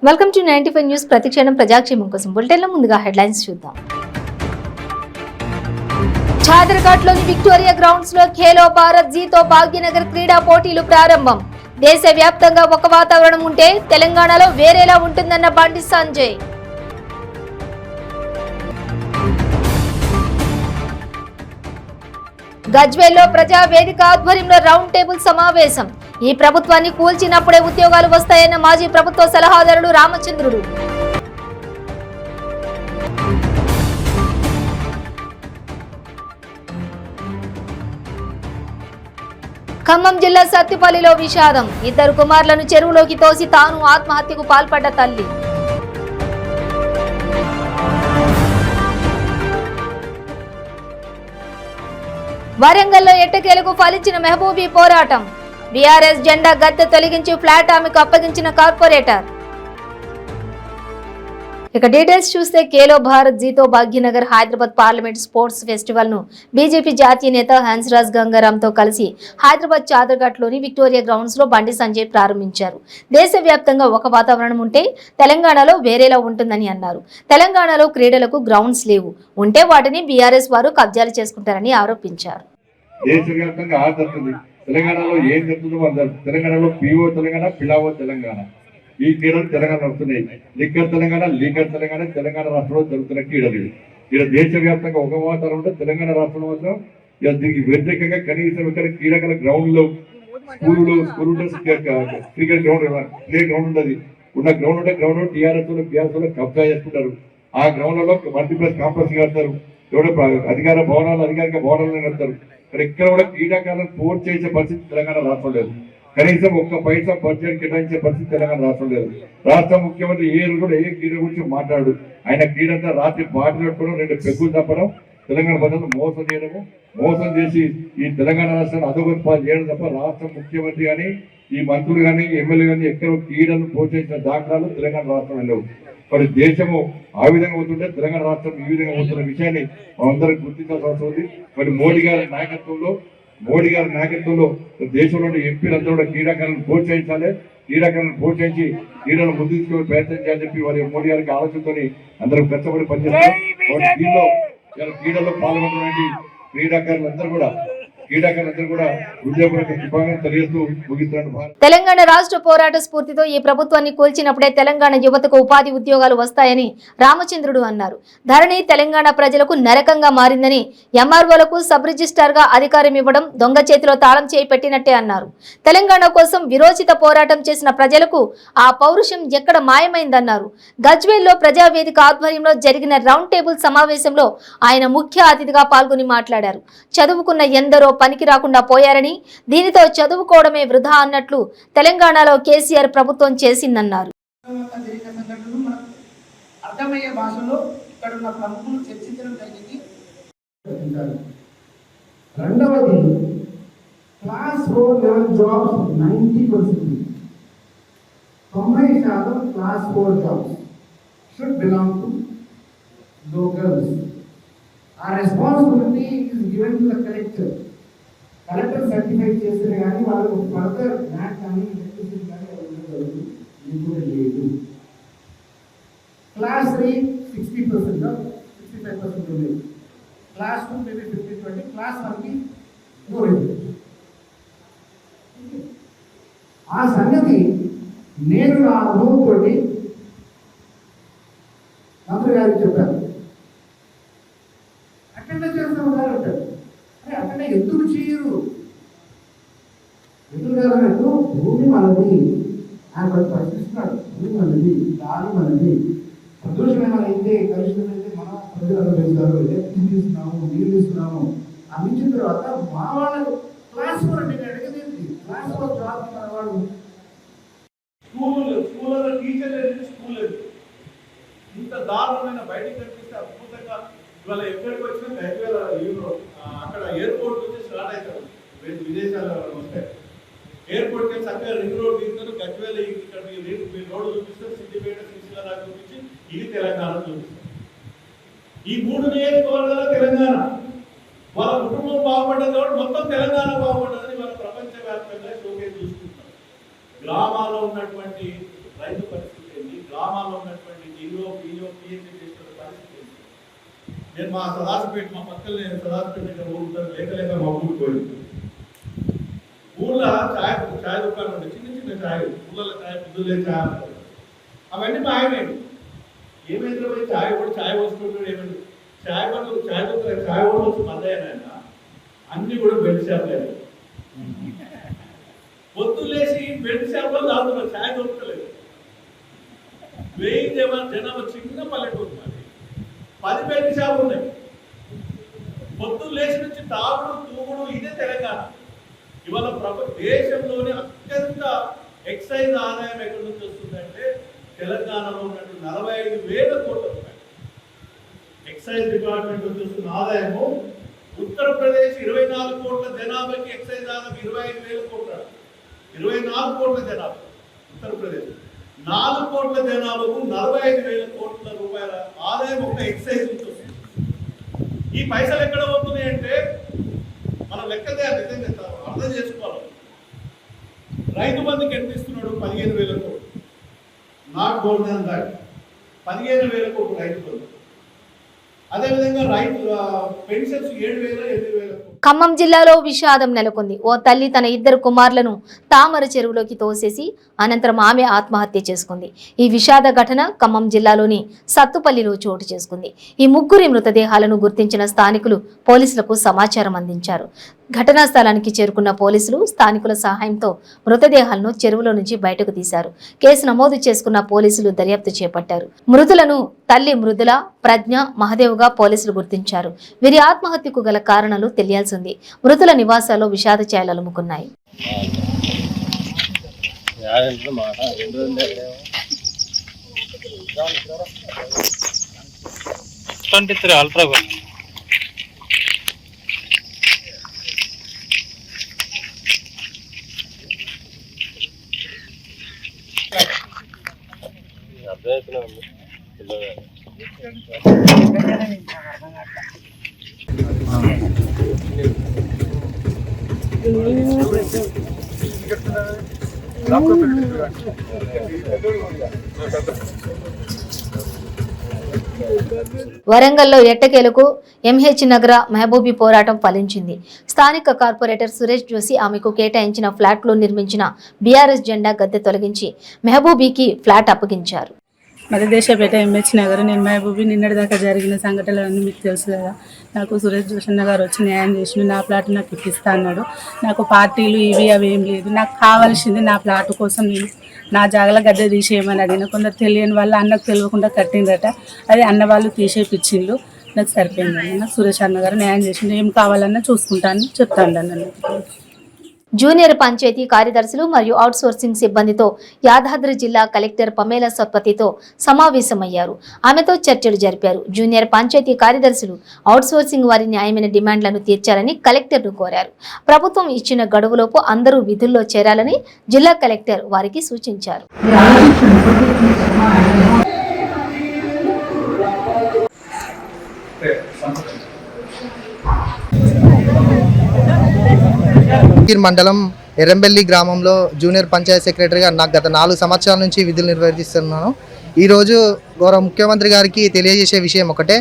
Welcome to 95 news. ప్రతిక్షణం ప్రజాక్షేమం కోసం బులెటిన్లో ముందుగా హెడ్లైన్స్ చూద్దాం. చాదర్ఘాట్లోని విక్టోరియా గ్రౌండ్స్ లో ఖేలో భారత్ జీతో భాగ్యనగర్ క్రీడా పోటీలు ప్రారంభం. దేశవ్యాప్తంగా ఒక వాతావరణం ఉంటే తెలంగాణలో వేరేలా ఉంటుందన్న బండి సంజయ్. గజ్వేల్లో ప్రజా వేదిక ఆధ్వర్యంలో రౌండ్ టేబుల్ సమావేశం. ఈ ప్రభుత్వాన్ని కూల్చినప్పుడే ఉద్యోగాలు వస్తాయన్న మాజీ ప్రభుత్వ సలహాదారుడు రామచంద్రుడు. ఖమ్మం జిల్లా సత్తుపల్లిలో విషాదం. 2 కుమారులను చెరువులోకి తోసి తాను ఆత్మహత్యకు పాల్పడ్డ తల్లి. వరంగల్లో ఎట్టకేలకు ఫలించిన మెహబూబీ పోరాటం. బీఆర్ఎస్ జెండా గద్దె తొలగించి ఫ్లాట్ ఆమెకు అప్పగించిన కార్పొరేటర్. ఇక డీటెయిల్స్ చూస్తే Khelo Bharat Jeeto Bhagyanagar Hyderabad parliament sports festival ను బీజేపీ జాతీయ నేత హన్స్రాజ్ గంగారాంతో కలిసి హైదరాబాద్ చాదర్ఘాట్లోని విక్టోరియా గ్రౌండ్స్ లో బండి సంజయ్ ప్రారంభించారు. దేశవ్యాప్తంగా ఒక వాతావరణం ఉంటే తెలంగాణలో వేరేలా ఉంటుందని అన్నారు. తెలంగాణలో క్రీడలకు గ్రౌండ్స్ లేవు, ఉంటే వాటిని బీఆర్ఎస్ వారు కబ్జాలు చేసుకుంటారని ఆరోపించారు. దేశవ్యాప్తంగా ఆదరుతుంది. తెలంగాణలో ఏం జరుగుతుందో అందరు తెలంగాణలో పీఓ తెలంగాణ, పిలావో తెలంగాణ, ఈ క్రీడలు తెలంగాణ వస్తున్నాయి. లిక్కర్ తెలంగాణ, లీగర్ తెలంగాణ, తెలంగాణ రాష్ట్రంలో జరుగుతున్న క్రీడలు. ఇక్కడ దేశవ్యాప్తంగా ఒక వాతావరణం ఉంటే తెలంగాణ రాష్ట్రంలో మాత్రం దీనికి వ్యతిరేకంగా కనీసం ఇక్కడ క్రీడల గ్రౌండ్లో స్కూల్లో క్రికెట్ గ్రౌండ్ ప్లే గ్రౌండ్ ఉండదు. ఉన్న గ్రౌండ్ ఉంటే గ్రౌండ్ టీఆర్ఎస్ బీఆర్ఎస్ కబ్జా చేసుకుంటారు. ఆ గ్రౌండ్లలో మల్టీప్లెక్స్ కాంప్లెక్స్ కడతారు. ఎవడో అధికారిక భవనాలు కడతారు. ఇక్కడ కూడా క్రీడాకారులను పోర్ట్ చేసే పరిస్థితి తెలంగాణ రాష్ట్రం లేదు. కనీసం ఒక్క పైసా బడ్జెట్ కేటాయించే పరిస్థితి తెలంగాణ రాష్ట్రం లేదు. రాష్ట్ర ముఖ్యమంత్రి ఏ రోజు కూడా ఏ క్రీడ గురించి మాట్లాడు. ఆయన క్రీడంతా రాత్రి పాటలు పెట్టుకోవడం, 2 పెగ్గులు తప్పడం, తెలంగాణ ప్రజలను మోసం చేయడము, మోసం చేసి ఈ తెలంగాణ రాష్ట్రాన్ని అధోగతి పాలు చేయడం తప్ప రాష్ట్ర ముఖ్యమంత్రి కానీ ఈ మంత్రులు కానీ ఎమ్మెల్యే కానీ ఎక్కడ క్రీడలను ప్రోత్సహించిన దాఖలాలు తెలంగాణ రాష్ట్రం లేవు. మరి దేశము ఆ విధంగా అవుతుంటే తెలంగాణ రాష్ట్రం ఈ విధంగా అవుతున్న విషయాన్ని మనందరం గుర్తించాల్సిన అవసరం ఉంది. మరి మోడీ గారి నాయకత్వంలో దేశంలోని ఎంపీలందరూ కూడా క్రీడాకారులను ప్రోత్సహించాలి. క్రీడాకారులను ప్రోత్సహించి క్రీడలను ముందు తీసుకుని ప్రయత్నం చేయాలని చెప్పి వారి మోడీ గారికి ఆలోచనతో అందరూ కష్టపడి పనిచేస్తారు. దీనిలో క్రీడల్లో పాల్గొన్నటువంటి క్రీడాకారులందరూ కూడా తెలంగాణ రాష్ట్ర పోరాట స్ఫూర్తితో ఈ ప్రభుత్వాన్ని కూల్చినప్పుడే తెలంగాణ యువతకు ఉపాధి ఉద్యోగాలు వస్తాయని రామచంద్రుడు అన్నారు. ధరణి తెలంగాణ ప్రజలకు నరకంగా మారిందని, ఎంఆర్ఓలకు సబ్ రిజిస్ట్రార్ గా అధికారం ఇవ్వడం దొంగ చేతిలో తాళం చేయి పెట్టినట్టే అన్నారు. తెలంగాణ కోసం విరోచిత పోరాటం చేసిన ప్రజలకు ఆ పౌరుషం ఎక్కడ మాయమైందన్నారు. గజ్వేల్లో ప్రజావేదిక ఆధ్వర్యంలో జరిగిన రౌండ్ టేబుల్ సమావేశంలో ఆయన ముఖ్య అతిథిగా పాల్గొని మాట్లాడారు. చదువుకున్న ఎందరో పనికి రాకుండా పోయారని, దీనితో చదువుకోవడమే వృధా అన్నట్లు తెలంగాణలో కేసీఆర్ ప్రభుత్వం చేసిందన్నారు. అర్థమయ్యే భాషలో ఇక్కడ ఉన్న ప్రముఖులు చర్చించడం జరిగింది. రెండవది, class 4 level jobs 90%, 90% class 4 jobs should belong to locals. ఆ responsibility is given to the collector. Collector certify చేస్తే కానీ వాళ్ళకు ఫర్దర్ మ్యాట్ కానీ ఎలక్ట్రిసిటీ కానీ లేదు. క్లాస్ 3 60%, 65% ఉంది. క్లాస్ 2 మేబీ 50-20, క్లాస్ 1కి నో రిజర్వేషన్. ఆ సంగతి నేను నా అనుభవంతో మంత్రి గారికి చెప్పాను. అటెండ్ చేస్తాం సార్ అంటారు. అరే అటెండ్ ఎందుకు చేయరు? ఎందుకు కాదన్నట్టు భూమి మనది, ఆయన ప్రశ్నిస్తున్నాడు. భూమి మనది, గాలి మనది. ప్రదూషణ ఏమైనా అయితే, కలుషితం అయితే మన ప్రజలు పెంచుతారు. ఎలక్ట్రిసిటీ ఇస్తున్నాము, నీళ్ళు ఇస్తున్నాము. అందించిన తర్వాత మా వాళ్ళకు క్లాస్ 4 అంటే అడిగేది క్లాస్ 4 జాబ్ వాళ్ళు స్కూల్లో టీచర్ లేదు, స్కూల్ లేదు. ఇంత దారుణమైన బయటికి కనిపిస్తే అద్భుతంగా ఇవాళ ఎక్కడికి వచ్చినా అక్కడ ఎయిర్పోర్ట్ నుంచి స్టార్ట్ అవుతారు. విదేశాల వస్తాయి. ఎయిర్పోర్ట్కి చక్కగా రింగ్ రోడ్ తీస్తారు. గజ్వేల్ ఇక్కడ మీరు రోడ్డు చూపిస్తారు. సిద్దిపేట, సిరిసిల్ల దాకా చూపించి ఇది తెలంగాణ చూపిస్తారు. ఈ 3 నియోజకవర్గాల తెలంగాణ వాళ్ళ కుటుంబం బాగుపడ్డది కాబట్టి మొత్తం తెలంగాణ బాగుపడ్డదని వాళ్ళ ప్రపంచవ్యాప్తంగా షోకేస్ చూసుకుంటారు. గ్రామాల్లో ఉన్నటువంటి రైతు పరిస్థితి ఏంటి, గ్రామాల్లో ఉన్నటువంటి ఈఓ పిహెచ్డి చేసిన పరిస్థితి. నేను మా సదాశివపేట, మా పక్కన నేను సదాశివపేట ఊరు లేక మా ఊరికి పోయింది. ఊళ్ళో చాయ్ దుకాణం ఉండే, చిన్న చిన్న చాయ్, ఊళ్ళలో చాయ్, పొద్దులే చాయ్ అంటారు. అవన్నీ మాయమేంటి. ఏమైందో పోయి చాయ్ పోసుకుంటాడు. ఏమైంది చాయ్ పోవచ్చు మద్దయ్యాయన అన్ని కూడా బెల్ట్ షాప్లే. పొద్దులేసి బెల్ట్ షాప్లో తాగుతున్నారు, చాయ్ దొరకలేదు. 1000 జనాభా చిన్న పల్లెటూరు మరి 10 బెల్ట్ షాపులు ఉన్నాయి. పొద్దున్న లేచి నుంచి తాగుడు తూగుడు ఇదే తెలంగాణ. ఇవాళ దేశంలోనే అత్యంత ఎక్సైజ్ ఆదాయం ఎక్కడి నుంచి వస్తుందంటే తెలంగాణలో ఉన్నట్టు 45,000 కోట్ల రూపాయలు ఎక్సైజ్ డిపార్ట్మెంట్ నుంచి వస్తున్న ఆదాయము. ఉత్తరప్రదేశ్ 24 కోట్ల జనాభాకి ఎక్సైజ్ ఆదాయం 25,000 కోట్ల. 24 కోట్ల జనాభా ఉత్తరప్రదేశ్, 4 కోట్ల జనాభాకు 45,000 కోట్ల రూపాయల ఆదాయం ఒక ఎక్సైజ్ నుంచి వస్తుంది. ఈ పైసలు ఎక్కడ పోతున్నాయి అంటే మనం లెక్కదే నిజంగా అర్థం చేసుకోవాలి. రైతు బంధుకి ఎంత ఇస్తున్నాడు? 15,000 కోట్లు. నాట్ మోర్ దాన్ దాట్ 15,000 కోట్లు రైతు బంధు. అదేవిధంగా రైతు పెన్షన్స్ 7,000 8,000. ఖమ్మం జిల్లాలో విషాదం నెలకొంది. ఓ తల్లి తన 2 కుమారులను తామర చెరువులోకి తోసేసి అనంతరం ఆమె ఆత్మహత్య చేసుకుంది. ఈ విషాద ఘటన ఖమ్మం జిల్లాలోని సత్తుపల్లిలో చోటు చేసుకుంది. ఈ ముగ్గురి మృతదేహాలను గుర్తించిన స్థానికులు పోలీసులకు సమాచారం అందించారు. ఘటనా స్థలానికి చేరుకున్న పోలీసులు స్థానికుల సహాయంతో మృతదేహాలను చెరువులో నుంచి బయటకు తీశారు. కేసు నమోదు చేసుకున్న పోలీసులు దర్యాప్తు చేపట్టారు. మృతులను తల్లి మృదుల, ప్రజ్ఞ, మహదేవ్గా పోలీసులు గుర్తించారు. వీరి ఆత్మహత్యకు గల కారణాలు తెలియాల్సి ఉంది. మృతుల నివాసాల్లో విషాద ఛాయలు అలుముకున్నాయి. వరంగల్లో ఎట్టకేలకు ఎంహెచ్ నగర మహబూబీ పోరాటం ఫలించింది. స్థానిక కార్పొరేటర్ సురేష్ జోషి ఆమెకు కేటాయించిన ఫ్లాట్లో నిర్మించిన బీఆర్ఎస్ జెండా గద్దె తొలగించి మెహబూబీకి ఫ్లాట్ అప్పగించారు. మధ్యదేశపేట ఎంహెచ్ నగర్. నేను మహబూబీ నిన్నటిదాకా జరిగిన సంఘటనలన్నీ మీకు తెలుసు కదా. నాకు సురేష్ జోషన్న గారు వచ్చి న్యాయం చేసి నా ప్లాట్ నాకు ఇప్పిస్తా అన్నాడు. నాకు పార్టీలు ఇవి అవి ఏం లేదు. నాకు కావాల్సింది నా ప్లాట్ కోసం నేను నా జాగల గద్దె తీసేయమని అడిగిన. కొందరు తెలియని వాళ్ళు అన్నకు తెలియకుండా కట్టిందట. అది అన్న వాళ్ళు తీసేపిచ్చిండ్రు. నాకు సరిపోయిందండి. నాకు సురేష్ అన్న గారు న్యాయం చేసిండు. ఏం కావాలన్నా చూసుకుంటాను చెప్తాను అన్న. జూనియర్ పంచాయతీ కార్యదర్శులు మరియు అవుట్సోర్సింగ్ సిబ్బందితో యాదాద్రి జిల్లా కలెక్టర్ పమేలా సత్పతితో సమావేశమయ్యారు. ఆమెతో చర్చలు జరిపారు. జూనియర్ పంచాయతీ కార్యదర్శులు అవుట్సోర్సింగ్ వారి న్యాయమైన డిమాండ్లను తీర్చాలని కలెక్టర్ను కోరారు. ప్రభుత్వం ఇచ్చిన గడువులోపు అందరూ విధుల్లో చేరాలని జిల్లా కలెక్టర్ వారికి సూచించారు. మండలం ఎర్రంబెల్లి గ్రామంలో జూనియర్ పంచాయత్ సెక్రటరీగా నాకు గత 4 సంవత్సరాల నుంచి విధులు నిర్వహిస్తున్నాను. ఈరోజు గౌరవ ముఖ్యమంత్రి గారికి తెలియజేసే విషయం ఒకటే.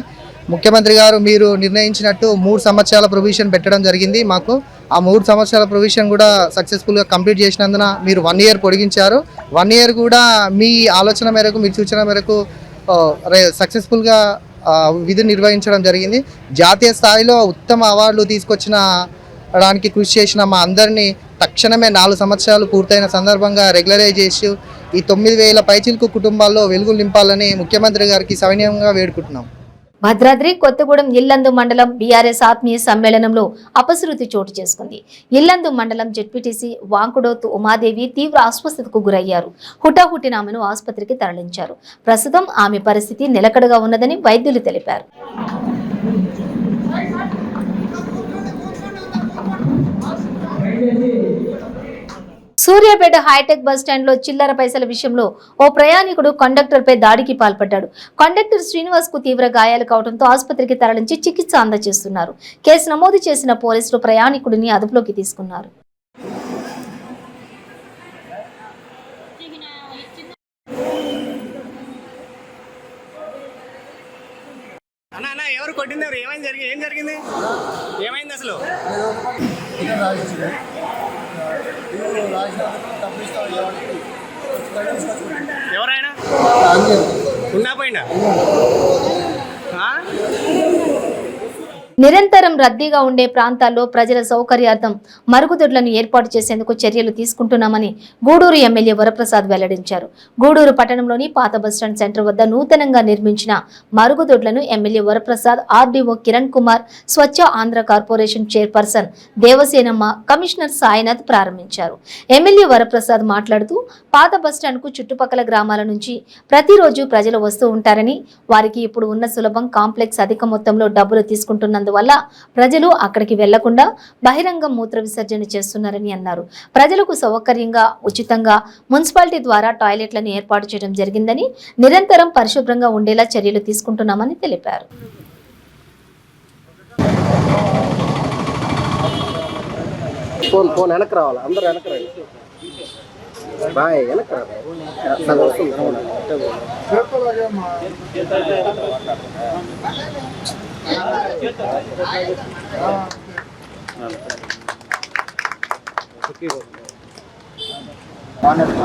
ముఖ్యమంత్రి గారు మీరు నిర్ణయించినట్టు 3 సంవత్సరాల ప్రొవిజన్ పెట్టడం జరిగింది. మాకు ఆ 3 సంవత్సరాల ప్రొవిజన్ కూడా సక్సెస్ఫుల్గా కంప్లీట్ చేసినందున మీరు 1 ఇయర్ పొడిగించారు. 1 ఇయర్ కూడా మీ ఆలోచన మేరకు, మీ సూచన మేరకు సక్సెస్ఫుల్గా విధులు నిర్వహించడం జరిగింది. జాతీయ స్థాయిలో ఉత్తమ అవార్డులు తీసుకొచ్చిన దానికి కృషి చేసిన మా అందరినీ తక్షణమే 4 సంవత్సరాలు పూర్తయిన సందర్భంగా రెగ్యులరైజ్ చేసి ఈ 9,000 పైచిలకు కుటుంబాల్లో వెలుగులు నింపాలని ముఖ్యమంత్రి గారికి సవినయంగా వేడుకుంటున్నాం. భద్రాద్రి కొత్తగూడెం ఇల్లందు మండలం బీఆర్ఎస్ ఆత్మీయ సమ్మేళనంలో అపశృతి చోటు చేసుకుంది. ఇల్లందు మండలం జెడ్పీటీసీ వాంకుడోతు ఉమాదేవి తీవ్ర అస్వస్థతకు గురయ్యారు. హుటాహుటిన ఆమెను ఆసుపత్రికి తరలించారు. ప్రస్తుతం ఆమె పరిస్థితి నిలకడగా ఉన్నదని వైద్యులు తెలిపారు. సూర్యాపేట హైటెక్ బస్టాండ్ లో చిల్లర పైసల విషయంలో ఓ ప్రయాణికుడు కండక్టర్ పై దాడికి పాల్పడ్డాడు. కండక్టర్ శ్రీనివాస్ కు తీవ్ర గాయాలు కావడంతో ఆసుపత్రికి తరలించి చికిత్స అందజేస్తున్నారు. కేసు నమోదు చేసిన పోలీసులు ప్రయాణికుడిని అదుపులోకి తీసుకున్నారు. అన్న అన్న ఎవరు కొట్టింది ఎవరు ఏం జరిగింది ఏమైంది అసలు ఎవరైనా ఉన్నా పోయినా నిరంతరం రద్దీగా ఉండే ప్రాంతాల్లో ప్రజల సౌకర్యార్థం మరుగుదొడ్లను ఏర్పాటు చేసేందుకు చర్యలు తీసుకుంటున్నామని గూడూరు ఎమ్మెల్యే వరప్రసాద్ వెల్లడించారు. గూడూరు పట్టణంలోని పాత బస్టాండ్ సెంటర్ వద్ద నూతనంగా నిర్మించిన మరుగుదొడ్లను MLA Varaprasad, RDO Kiran Kumar, Swachh Andhra corporation chairperson Devasenamma, commissioner Sainath ప్రారంభించారు. ఎమ్మెల్యే వరప్రసాద్ మాట్లాడుతూ పాత బస్టాండ్ కు చుట్టుపక్కల గ్రామాల నుంచి ప్రతిరోజు ప్రజలు వస్తూ ఉంటారని, వారికి ఇప్పుడు ఉన్న సులభం కాంప్లెక్స్ అధిక మొత్తంలో డబ్బులు తీసుకుంటున్నందువల్ల ప్రజలు అక్కడికి వెళ్లకుండా బహిరంగ మూత్ర విసర్జన చేస్తున్నారని అన్నారు. ప్రజలకు సౌకర్యంగా ఉచితంగా మున్సిపాలిటీ ద్వారా టాయిలెట్లను ఏర్పాటు చేయడం జరిగిందని, నిరంతరం పరిశుభ్రంగా ఉండేలా చర్యలు తీసుకుంటున్నామని తెలిపారు. ఫోన్ వెనక్కి రావాలి, అందరూ వెనక్కి రండి. బాయ్ వెనక్కి రావాలి.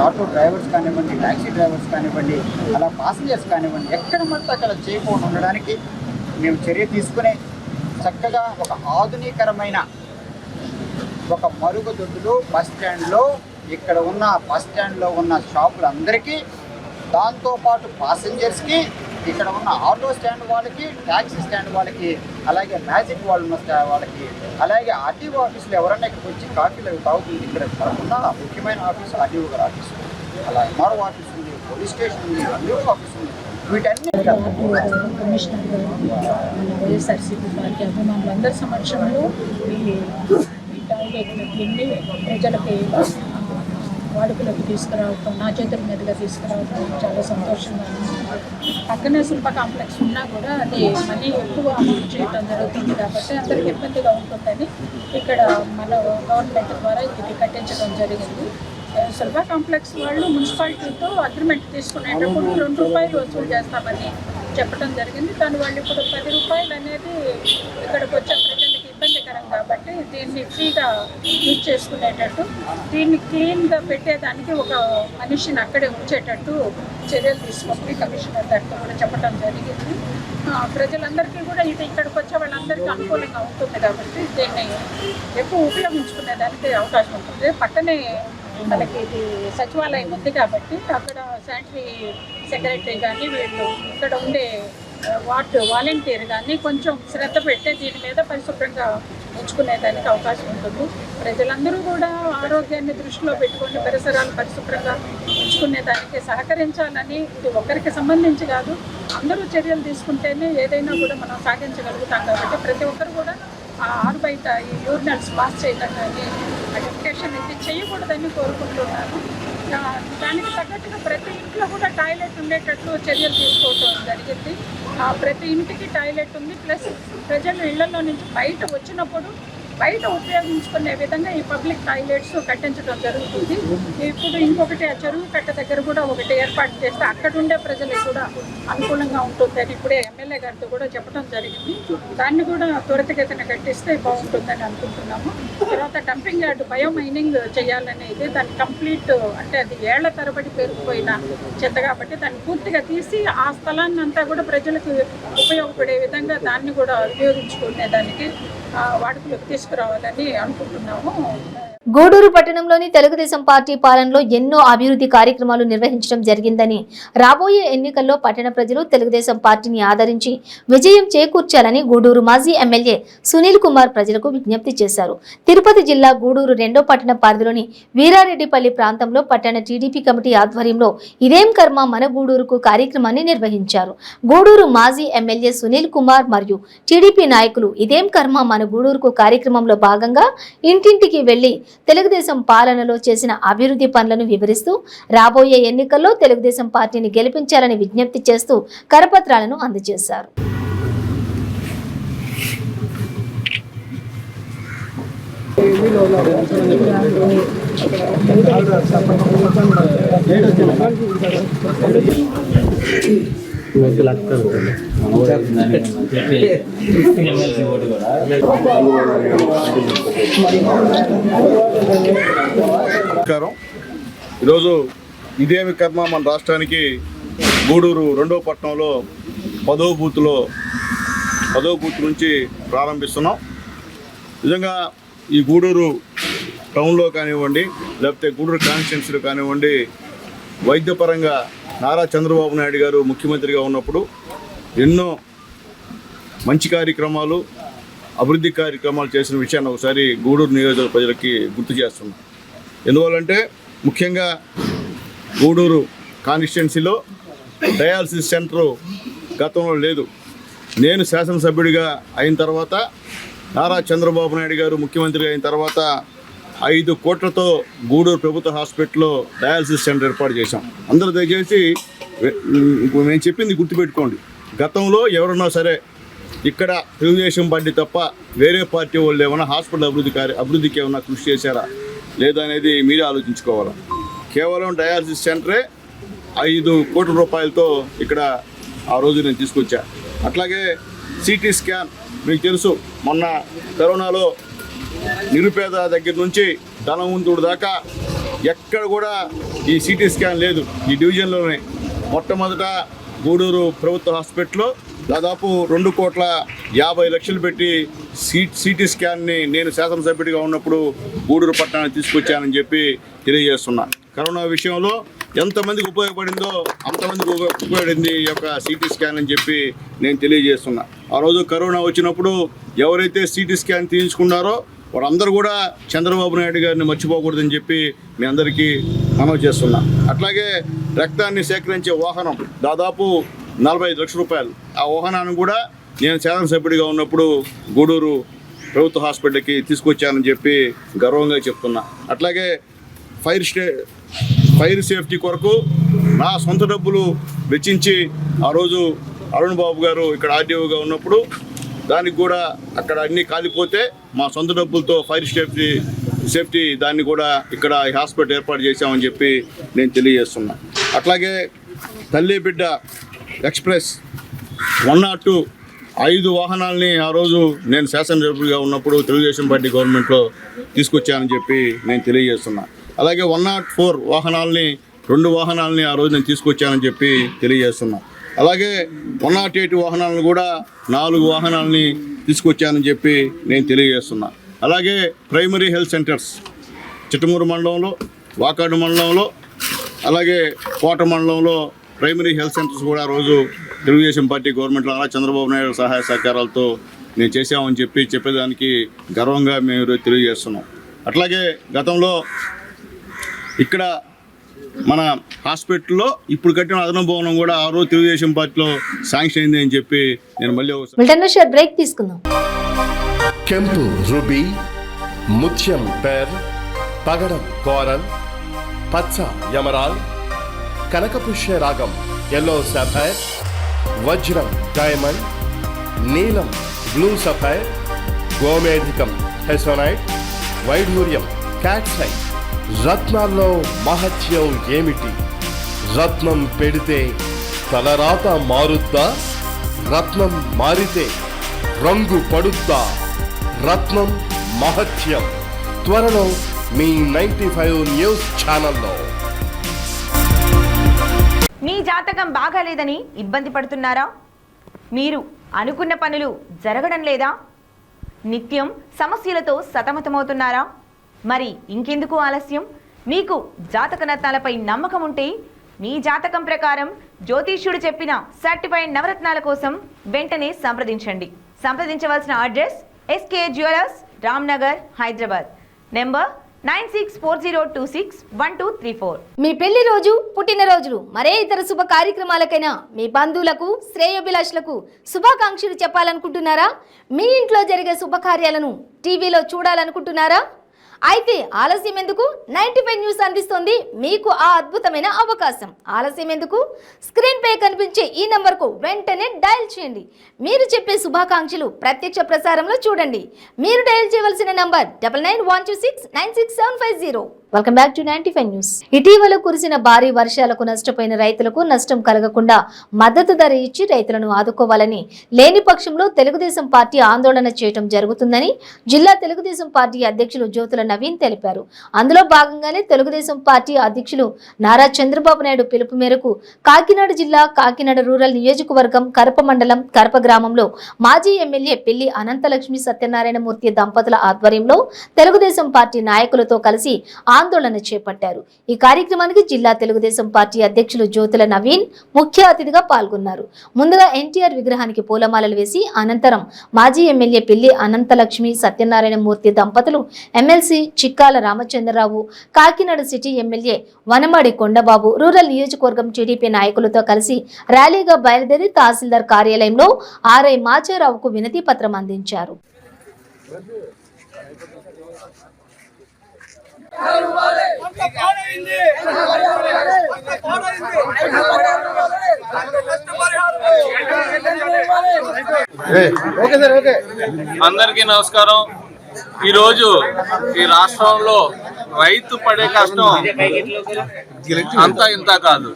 ఆటో డ్రైవర్స్ కానివ్వండి, ట్యాక్సీ డ్రైవర్స్ కానివ్వండి, అలా ప్యాసింజర్స్ కానివ్వండి, ఎక్కడ పడితే అక్కడ చేయకుండా ఉండడానికి మేము చర్య తీసుకుని చక్కగా ఒక ఆధునీకరమైన ఒక మరుగుదొడ్డులు బస్ స్టాండ్లో, ఇక్కడ ఉన్న బస్ స్టాండ్లో ఉన్న షాపులందరికీ, దాంతోపాటు ప్యాసింజర్స్కి, ఇక్కడ ఉన్న ఆటో స్టాండ్ వాళ్ళకి, ట్యాక్సీ స్టాండ్ వాళ్ళకి, అలాగే మ్యాజిక్ వాళ్ళు ఉన్న వాళ్ళకి, అలాగే ఆర్టీఓ ఆఫీసులో ఎవరైనా ఇక్కడికి వచ్చి కాఫీలు అవి తాగుతుంది. ఇక్కడ ఉన్న ముఖ్యమైన ఆఫీసు ఆర్టీఓ గారి ఆఫీసు, అలా ఎంఆర్ఓ ఆఫీస్ ఉంది, పోలీస్ స్టేషన్ ఉంది, ఆర్టీఓ ఆఫీస్ ఉంది. వీటన్ని కమిషనర్ గారు, మన వైఎస్ఆర్సీపీ పార్టీ అభిమానులందరి సమక్షంలో ఈ టాయిలెట్లన్నీ ప్రజలకి వాడుకలోకి తీసుకురావటం, నా చేతుల మీదుగా తీసుకురావటం చాలా సంతోషంగా ఉంది. పక్కనే శిల్ప కాంప్లెక్స్ ఉన్నా కూడా అది మనీ ఎక్కువ అమౌంట్ చేయడం జరుగుతుంది కాబట్టి అందరికి ఇబ్బందిగా ఉంటుందని ఇక్కడ మన గవర్నమెంట్ ద్వారా ఇది కట్టించడం జరిగింది. శిల్ప కాంప్లెక్స్ వాళ్ళు మున్సిపాలిటీతో అగ్రిమెంట్ తీసుకునేటప్పుడు ₹2 వసూలు చేస్తామని చెప్పడం జరిగింది. కానీ వాళ్ళు ఇప్పుడు ₹10 అనేది ఇక్కడికి వచ్చే ప్రజలకి ఇబ్బందికరం కాబట్టి దీన్ని ఫ్రీగా యూజ్ చేసుకునేటట్టు, దీన్ని క్లీన్గా పెట్టేదానికి ఒక మనిషిని అక్కడే ఉంచేటట్టు చర్యలు తీసుకొని కమిషనర్ గారితో కూడా చెప్పడం జరిగింది. ప్రజలందరికీ కూడా ఇది ఇక్కడికి వచ్చే వాళ్ళందరికీ అనుకూలంగా ఉంటుంది కాబట్టి దీన్ని ఎక్కువ ఉపయోగించుకునేదానికి అవకాశం ఉంటుంది. పక్కనే మనకి ఇది సచివాలయం ఉంది కాబట్టి అక్కడ శానిటరీ సెక్రటరీ కానీ వీళ్ళు ఇక్కడ ఉండే వార్డు వాలంటీర్ కానీ కొంచెం శ్రద్ధ పెట్టి దీని మీద పరిశుభ్రంగా ఉంచుకునేదానికి అవకాశం ఉంటుంది. ప్రజలందరూ కూడా ఆరోగ్యాన్ని దృష్టిలో పెట్టుకొని పరిసరాలు పరిశుభ్రంగా ఉంచుకునేదానికి సహకరించాలని, ఇది ఒకరికి సంబంధించి కాదు, అందరూ చర్యలు తీసుకుంటేనే ఏదైనా కూడా మనం సాధించగలుగుతాం కాబట్టి ప్రతి ఒక్కరు కూడా ఆరు బయట ఈ యూరినల్స్ పాస్ చేయడం కానీ డెఫికేషన్ ఇది చేయకూడదని కోరుకుంటున్నాను. దానికి తగ్గట్టుగా ప్రతి ఇంట్లో కూడా టాయిలెట్ ఉండేటట్లు చర్యలు తీసుకోవడం జరిగింది. ప్రతి ఇంటికి టాయిలెట్ ఉంది. ప్లస్ ప్రజలు ఇళ్లలో నుంచి బయట వచ్చినప్పుడు బయట ఉపయోగించుకునే విధంగా ఈ పబ్లిక్ టాయిలెట్స్ కట్టించడం జరుగుతుంది. ఇప్పుడు ఇంకొకటి ఆ చెరువు కట్ట దగ్గర కూడా ఒకటి ఏర్పాటు చేస్తే అక్కడ ఉండే ప్రజలకు కూడా అనుకూలంగా ఉంటుందని ఇప్పుడే ఎమ్మెల్యే గారితో కూడా చెప్పడం జరిగింది. దాన్ని కూడా త్వరితగతిన కట్టిస్తే బాగుంటుందని అనుకుంటున్నాము. తర్వాత డంపింగ్ యార్డ్ బయోమైనింగ్ చేయాలనేది, దాన్ని కంప్లీట్ అంటే అది ఏళ్ల తరబడి పేరుకుపోయిన చెత్త కాబట్టి దాన్ని పూర్తిగా తీసి ఆ స్థలాన్ని అంతా కూడా ప్రజలకు ఉపయోగపడే విధంగా దాన్ని కూడా ఉపయోగించుకునే దానికి వాడుకలోకి తీసుకురావాలని అనుకుంటున్నాము. గూడూరు పట్టణంలోని తెలుగుదేశం పార్టీ పాలనలో ఎన్నో అభివృద్ధి కార్యక్రమాలు నిర్వహించడం జరిగిందని, రాబోయే ఎన్నికల్లో పట్టణ ప్రజలు తెలుగుదేశం పార్టీని ఆదరించి విజయం చేకూర్చాలని గూడూరు మాజీ ఎమ్మెల్యే సునీల్ కుమార్ ప్రజలకు విజ్ఞప్తి చేశారు. తిరుపతి జిల్లా గూడూరు 2వ పట్టణ పరిధిలోని వీరారెడ్డిపల్లి ప్రాంతంలో పట్టణ టీడీపీ కమిటీ ఆధ్వర్యంలో ఇదేం కర్మ మన గూడూరుకు కార్యక్రమాన్ని నిర్వహించారు. గూడూరు మాజీ ఎమ్మెల్యే సునీల్ కుమార్ మరియు టీడీపీ నాయకులు ఇదేం కర్మ మన గూడూరుకు కార్యక్రమంలో భాగంగా ఇంటింటికి వెళ్లి తెలుగుదేశం పాలనలో చేసిన అభివృద్ధి పనులను వివరిస్తూ రాబోయే ఎన్నికల్లో తెలుగుదేశం పార్టీని గెలిపించాలని విజ్ఞప్తి చేస్తూ కరపత్రాలను అందజేశారు. నమస్కారం. ఈరోజు ఇదేమి కర్మ మన రాష్ట్రానికి గూడూరు 2వ పట్టణంలో 10వ బూత్ నుంచి ప్రారంభిస్తున్నాం. నిజంగా ఈ గూడూరు టౌన్లో కానివ్వండి, లేకపోతే గూడూరు కాన్స్టిట్యున్సీలో కానివ్వండి, వైద్యపరంగా నారా చంద్రబాబు నాయుడు గారు ముఖ్యమంత్రిగా ఉన్నప్పుడు ఎన్నో మంచి కార్యక్రమాలు, అభివృద్ధి కార్యక్రమాలు చేసిన విషయాన్ని ఒకసారి గూడూరు నియోజకవర్గ ప్రజలకి గుర్తు చేస్తున్నాం. ఎందువల్లంటే ముఖ్యంగా గూడూరు కాన్స్టిట్యున్సీలో డయాలసిస్ సెంటరు గతంలో లేదు. నేను శాసనసభ్యుడిగా అయిన తర్వాత, నారా చంద్రబాబు నాయుడు గారు ముఖ్యమంత్రి అయిన తర్వాత 5 కోట్లతో గూడూరు ప్రభుత్వ హాస్పిటల్లో డయాలసిస్ సెంటర్ ఏర్పాటు చేశాం. అందరూ దయచేసి నేను చెప్పింది గుర్తుపెట్టుకోండి. గతంలో ఎవరన్నా సరే ఇక్కడ తెలుగుదేశం పార్టీ తప్ప వేరే పార్టీ వాళ్ళు ఏమైనా హాస్పిటల్ అభివృద్ధికి ఏమైనా కృషి చేశారా లేదా అనేది మీరే ఆలోచించుకోవాలి. కేవలం డయాలసిస్ సెంటరే 5 కోట్ల రూపాయలతో ఇక్కడ ఆ రోజు నేను తీసుకొచ్చా. అట్లాగే సిటీ స్కాన్ మీకు తెలుసు, మొన్న కరోనాలో నిరుపేద దగ్గర నుంచి ధనవంతుడు దాకా ఎక్కడ కూడా ఈ సిటీ స్కాన్ లేదు. ఈ డివిజన్లోనే మొట్టమొదట గూడూరు ప్రభుత్వ హాస్పిటల్లో దాదాపు 2,50,00,000 పెట్టి సిటీ స్కాన్ని నేను శాసనసభ్యుడిగా ఉన్నప్పుడు గూడూరు పట్టణానికి తీసుకొచ్చానని చెప్పి తెలియజేస్తున్నా. కరోనా విషయంలో ఎంతమందికి ఉపయోగపడిందో అంతమందికి ఉపయోగపడింది ఈ యొక్క సిటీ స్కాన్ అని చెప్పి నేను తెలియజేస్తున్నా. ఆ రోజు కరోనా వచ్చినప్పుడు ఎవరైతే సిటీ స్కాన్ తీయించుకున్నారో వారందరూ కూడా చంద్రబాబు నాయుడు గారిని మర్చిపోకూడదని చెప్పి మీ అందరికీ మనవి చేస్తున్నా. అట్లాగే రక్తాన్ని సేకరించే వాహనం దాదాపు 45 లక్షల రూపాయలు. ఆ వాహనాన్ని కూడా నేను శాసనసభ్యుడిగా ఉన్నప్పుడు గూడూరు ప్రభుత్వ హాస్పిటల్కి తీసుకొచ్చానని చెప్పి గర్వంగా చెప్తున్నా. అట్లాగే ఫైర్ సేఫ్టీ కొరకు నా సొంత డబ్బులు వెచ్చించి ఆ రోజు అరుణ్ బాబు గారు ఇక్కడ ఆర్డీఓగా ఉన్నప్పుడు దానికి కూడా అక్కడ అన్నీ కాలిపోతే మా సొంత డబ్బులతో ఫైర్ సేఫ్టీ దాన్ని కూడా ఇక్కడ హాస్పిటల్ ఏర్పాటు చేశామని చెప్పి నేను తెలియజేస్తున్నా. అట్లాగే తల్లి బిడ్డ ఎక్స్ప్రెస్ 102 5 వాహనాలని ఆ రోజు నేను శాసనసభ్యుడిగా ఉన్నప్పుడు తెలుగుదేశం పార్టీ గవర్నమెంట్లో తీసుకొచ్చానని చెప్పి నేను తెలియజేస్తున్నా. అలాగే 104 వాహనాలని 2 వాహనాలని ఆ రోజు నేను తీసుకొచ్చానని చెప్పి తెలియజేస్తున్నా. అలాగే 108 వాహనాలను కూడా 4 వాహనాలని తీసుకొచ్చానని చెప్పి నేను తెలియజేస్తున్నా. అలాగే ప్రైమరీ హెల్త్ సెంటర్స్ చిట్టమూరు మండలంలో, వాకాడు మండలంలో, అలాగే కోట మండలంలో ప్రైమరీ హెల్త్ సెంటర్స్ కూడా ఆ రోజు తెలుగుదేశం పార్టీ గవర్నమెంట్లో అలా చంద్రబాబు నాయుడు సహాయ సహకారాలతో నేను చేశామని చెప్పేదానికి గర్వంగా మేము తెలియజేస్తున్నాం. అట్లాగే గతంలో ఇక్కడ మన హాస్పిటల్లో ఇప్పుడు కట్టిన అదనపు భవనం కూడా ఆ రోజు తెలుగుదేశం పార్టీలో శాంక్షన్ అయింది అని చెప్పి నేను మళ్ళీ ఒకసారి బ్రేక్ తీసుకుందాం. ಕೆಂಪು ರುಬಿ, ಮುತ್ಯಂ ಪೇರ್, ಪಗಡಂ ಕೋರಲ್, ಪಚ್ಚ ಯಮರಾಲ್, ಕನಕಪುಷ್ಯ ರಾಗಂ ಯೆಲ್ಲೋ ಸಫೈರ್, ವಜ್ರಂ ಡೈమండ్, నీలం బ్లూ సఫైర్, గోమేధికం హెసోనైట్, వైఢూర్యం క్యాట్సైట్. రత్నాల్లో మహత్యం ఏమిటి? రత్నం పెడితే తలరాత మారుద్దా? రత్నం మారితే రంగు పడుద్దా? రత్నం మహత్యం త్వరలో మీ 95 న్యూస్ ఛానల్లో. మీ జాతకం బాగాలేదని ఇబ్బంది పడుతున్నారా? మీరు అనుకున్న పనులు జరగడం లేదా? నిత్యం సమస్యలతో సతమతమవుతున్నారా? మరి ఇంకెందుకు ఆలస్యం? మీకు జాతక రత్నాలపై నమ్మకం ఉంటే మీ జాతకం ప్రకారం జ్యోతిష్యుడు చెప్పిన సర్టిఫైడ్ నవరత్నాల కోసం వెంటనే సంప్రదించండి. సంప్రదించవలసిన address SK jewellers, Ramnagar, Hyderabad. Number 9640261234. మీ పెళ్లి రోజు, పుట్టినరోజులు, మరే ఇతర శుభ కార్యక్రమాలకైనా మీ బంధువులకు, శ్రేయోభిలాషులకు శుభాకాంక్షలు చెప్పాలనుకుంటున్నారా? మీ ఇంట్లో జరిగే శుభకార్యాలను టీవీలో చూడాలనుకుంటున్నారా? అయితే ఆలస్యం ఎందుకు? 95 న్యూస్ అందిస్తోంది మీకు ఆ అద్భుతమైన అవకాశం. ఆలస్యం ఎందుకు? స్క్రీన్ పై కనిపించే ఈ నంబర్కు వెంటనే డయల్ చేయండి. మీరు చెప్పే శుభాకాంక్షలు ప్రత్యక్ష ప్రసారంలో చూడండి. మీరు డయల్ చేయవలసిన number 9912696750. Welcome back to 95 news. ఇటీవల కురిసిన భారీ వర్షాలకు నష్టపోయిన రైతులకు నష్టం కలగకుండా మద్దతు ధర ఇచ్చి రైతులను ఆదుకోవాలని, లేని పక్షంలో తెలుగుదేశం పార్టీ ఆందోళన చేయడం జరుగుతుందని జిల్లా తెలుగుదేశం పార్టీ అధ్యక్షులు జ్యోతుల నవీన్ తెలిపారు. అందులో భాగంగానే తెలుగుదేశం పార్టీ అధ్యక్షులు నారా చంద్రబాబు నాయుడు పిలుపు మేరకు కాకినాడ జిల్లా కాకినాడ రూరల్ నియోజకవర్గం కరప మండలం కరప గ్రామంలో మాజీ ఎమ్మెల్యే పెళ్లి అనంతలక్ష్మి సత్యనారాయణ మూర్తి దంపతుల ఆధ్వర్యంలో తెలుగుదేశం పార్టీ నాయకులతో కలిసి ఆందోళన చేపట్టారు. ఈ కార్యక్రమానికి జిల్లా తెలుగుదేశం పార్టీ అధ్యక్షులు జ్యోతుల నవీన్ ముఖ్య అతిథిగా పాల్గొన్నారు. ముందుగా ఎన్టీఆర్ విగ్రహానికి పూలమాలలు వేసి అనంతరం మాజీ ఎమ్మెల్యే పెళ్లి అనంతలక్ష్మి సత్యనారాయణ మూర్తి దంపతులు, MLC Chikkala Ramachandrarao, Kakinada city MLA Vanamadi Kondababu, rural నియోజకవర్గం టీడీపీ నాయకులతో కలిసి ర్యాలీగా బయలుదేరి తహసీల్దార్ కార్యాలయంలో ఆర్ఐ మాచారావుకు వినతి పత్రం అందించారు. అందరికీ నమస్కారం. ఈరోజు ఈ రాష్ట్రంలో రైతు పడే కష్టం అంతా ఇంత కాదు.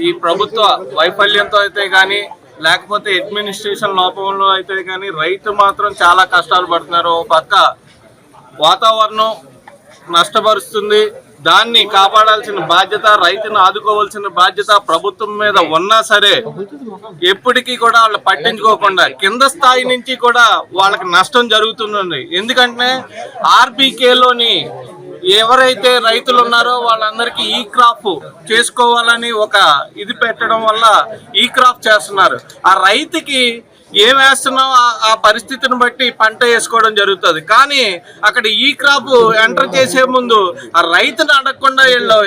ఈ ప్రభుత్వ వైఫల్యంతో అయితే కానీ, లేకపోతే అడ్మినిస్ట్రేషన్ లోపంలో అయితే కానీ రైతు మాత్రం చాలా కష్టాలు పడుతున్నారు. ఓ పక్క వాతావరణం నష్టపరుస్తుంది, దాన్ని కాపాడాల్సిన బాధ్యత, రైతును ఆదుకోవాల్సిన బాధ్యత ప్రభుత్వం మీద ఉన్నా సరే ఎప్పటికీ కూడా వాళ్ళు పట్టించుకోకుండా కింద స్థాయి నుంచి కూడా వాళ్ళకి నష్టం జరుగుతుంది. ఎందుకంటే ఆర్బీకేలోని ఎవరైతే రైతులు ఉన్నారో వాళ్ళందరికీ ఈ క్రాప్ చేసుకోవాలని ఒక ఇది పెట్టడం వల్ల ఈ క్రాప్ చేస్తున్నారు. ఆ రైతుకి ఏం వేస్తున్నాం ఆ పరిస్థితిని బట్టి పంట వేసుకోవడం జరుగుతుంది. కానీ అక్కడ ఈ క్రాప్ ఎంటర్ చేసే ముందు ఆ రైతుని అడగకుండా వీళ్ళు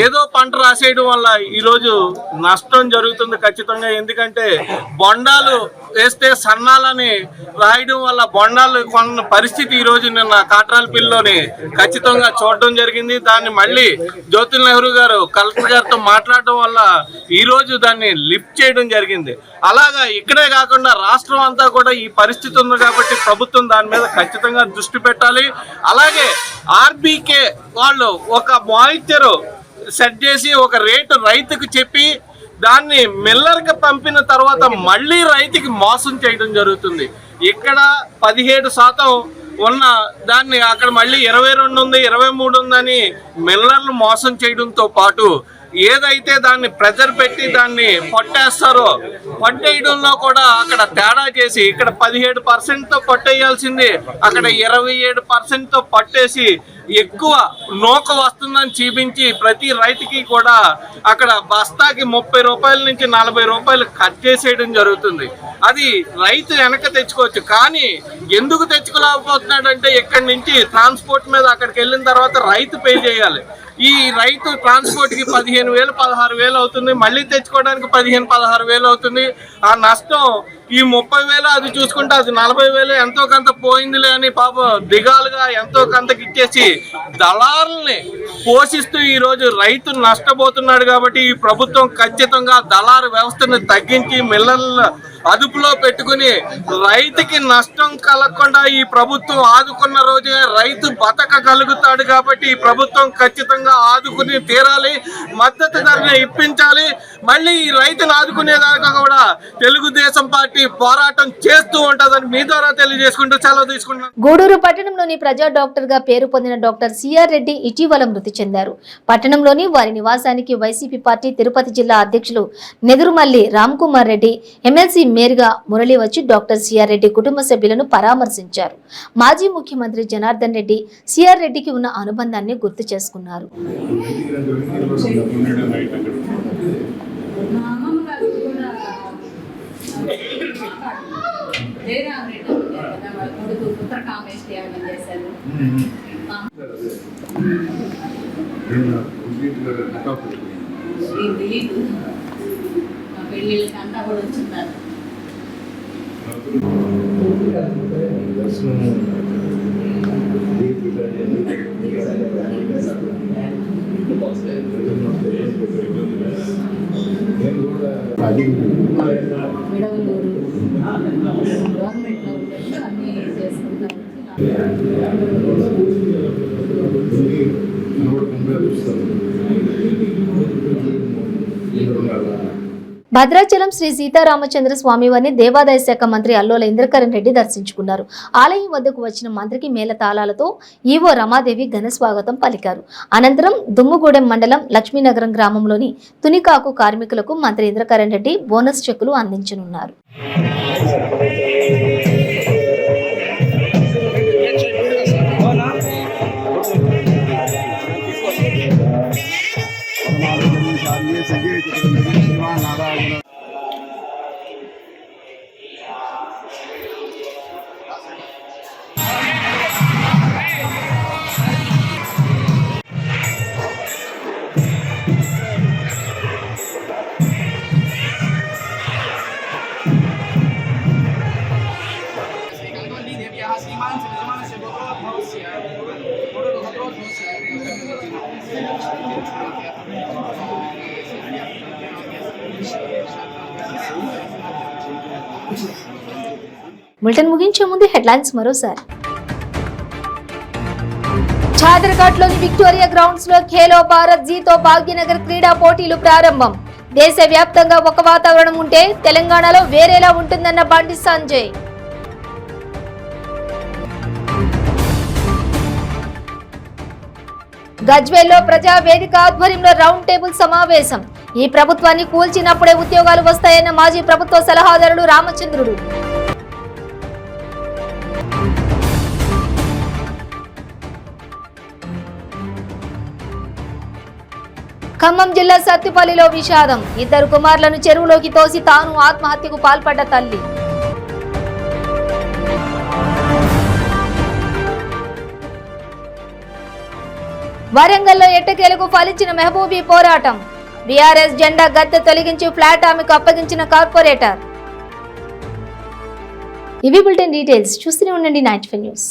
ఏదో పంట రాసేయడం వల్ల ఈరోజు నష్టం జరుగుతుంది ఖచ్చితంగా. ఎందుకంటే బొండాలు వేస్తే సన్నాలని రాయడం వల్ల బొండాలు కొన్న పరిస్థితి ఈరోజు నిన్న కాట్రాలపల్లిలోని ఖచ్చితంగా చూడడం జరిగింది. దాన్ని మళ్ళీ జ్యోతుల నెహ్రూ గారు కలెక్టర్ గారితో మాట్లాడడం వల్ల ఈరోజు దాన్ని లిఫ్ట్ చేయడం జరిగింది. అలాగా ఇక్కడే కాకుండా రాష్ట్రం అంతా కూడా ఈ పరిస్థితి ఉంది కాబట్టి ప్రభుత్వం దాని మీద ఖచ్చితంగా దృష్టి పెట్టాలి. అలాగే ఆర్బీకే వాళ్ళు ఒక మాయిశ్చర్ సెట్ చేసి ఒక రేటు రైతుకు చెప్పి దాన్ని మిల్లర్కి పంపిన తర్వాత మళ్ళీ రైతుకి మోసం చేయడం జరుగుతుంది. ఇక్కడ 17% ఉన్న దాన్ని అక్కడ మళ్ళీ 22 ఉంది, 23 ఉందని మిల్లర్లు మోసం చేయడంతో పాటు ఏదైతే దాన్ని ప్రెజర్ పెట్టి దాన్ని పట్టేస్తారో పట్టేయడంలో కూడా అక్కడ తేడా చేసి ఇక్కడ 17%తో పట్టేయాల్సింది అక్కడ 27%తో పట్టేసి ఎక్కువ నూక వస్తుందని చూపించి ప్రతి రైతుకి కూడా అక్కడ బస్తాకి 30 రూపాయల నుంచి 40 రూపాయలు కట్ చేసేయడం జరుగుతుంది. అది రైతు వెనక తెచ్చుకోవచ్చు. కానీ ఎందుకు తెచ్చుకోలేకపోతున్నాడంటే ఇక్కడి నుంచి ట్రాన్స్పోర్ట్ మీద అక్కడికి వెళ్ళిన తర్వాత రైతు పే చేయాలి. ఈ రైతు ట్రాన్స్పోర్ట్కి 15,000 16,000 అవుతుంది, మళ్ళీ తెచ్చుకోవడానికి 15,000 16,000 అవుతుంది. ఆ నష్టం ఈ 30,000 అది చూసుకుంటే అది 40,000 ఎంతో కొంత పోయిందిలే అని పాపం దిగాలుగా ఎంతో కొంతకి ఇచ్చేసి దళారుల్ని పోషిస్తూ ఈరోజు రైతు నష్టపోతున్నాడు. కాబట్టి ఈ ప్రభుత్వం ఖచ్చితంగా దళారు వ్యవస్థను తగ్గించి మిల్లర్ల అదుపులో పెట్టుకుని రైతుకి నష్టం కలగకుండా ఈ ప్రభుత్వం ఆదుకున్న రోజే రైతు బతకగలుగుతాడు. కాబట్టి ఈ ప్రభుత్వం ఖచ్చితంగా ఆదుకుని తీరాలి, మద్దతు ధరని ఇప్పించాలి. మళ్ళీ ఈ రైతును ఆదుకునేదాకా కూడా తెలుగుదేశం పార్టీ పోరాటం చేస్తూ ఉంటుందని మీ ద్వారా తెలియజేసుకుంటూ సెలవు తీసుకుంటున్నాను. గూడూరు పట్టణంలోని ప్రజా డాక్టర్ గా పేరు పొందిన డాక్టర్ సిఆర్ రెడ్డి ఇటీవల మృతి చెందారు. పట్టణంలోని వారి నివాసానికి వైసీపీ పార్టీ తిరుపతి జిల్లా అధ్యక్షులు నెదురుమల్లి రామ్కుమార్ రెడ్డి, ఎమ్మెల్సీ మేరుగా మురళి వచ్చి డాక్టర్ సిఆర్ రెడ్డి కుటుంబ సభ్యులను పరామర్శించారు. మాజీ ముఖ్యమంత్రి జనార్దన్ రెడ్డి సిఆర్ రెడ్డికి ఉన్న అనుబంధాన్ని గుర్తు చేసుకున్నారు. పెళ్ళిళ్ళకంతా కూడా వచ్చిన్నారు. మిడవలూరు గవర్నమెంట్లో అన్నీ చేసుకుంటారు. భద్రాచలం శ్రీ సీతారామచంద్ర స్వామివారిని దేవాదాయ శాఖ మంత్రి అల్లోల ఇంద్రకరణ్ రెడ్డి దర్శించుకున్నారు. ఆలయం వద్దకు వచ్చిన మంత్రికి మేళతాళాలతో ఈవో రమాదేవి ఘన స్వాగతం పలికారు. అనంతరం దుమ్ముగూడెం మండలం లక్ష్మీనగరం గ్రామంలోని తునికాకు కార్మికులకు మంత్రి ఇంద్రకరణ్ రెడ్డి బోనస్ చెక్కులు అందించనున్నారు. బులెటిన్ ముగించే ముందు హెడ్లైన్స్ మరోసారి. చాదర్ఘాట్లోని విక్టోరియా గ్రౌండ్స్ లో ఖేలో భారత్ జీతో భాగ్యనగర్ క్రీడా పోటీలు ప్రారంభం. దేశవ్యాప్తంగా ఒక వాతావరణం ఉంటే తెలంగాణలో వేరేలా ఉంటుందన్న బండి సంజయ్. గజ్వేల్లో ప్రజా వేదిక ఆధ్వర్యంలో రౌండ్ టేబుల్ సమావేశం. ఈ ప్రభుత్వాన్ని కూల్చినప్పుడే ఉద్యోగాలు వస్తాయన్న మాజీ ప్రభుత్వ సలహాదారుడు రామచంద్రుడు. ఖమ్మం జిల్లా సత్తుపల్లిలో విషాదం. 2 కుమారులను చెరువులోకి తోసి తాను ఆత్మహత్యకు పాల్పడ్డ తల్లి. వరంగల్లో ఎట్టకేలకు ఫలించిన మెహబూబీ పోరాటం. బీఆర్ఎస్ జెండా గద్దె తొలగించి ఫ్లాట్ ఆమెకు అప్పగించిన కార్పొరేటర్. ఇవి బులెటిన్ డీటెయిల్స్. చూస్తూనే ఉండండి 95 న్యూస్.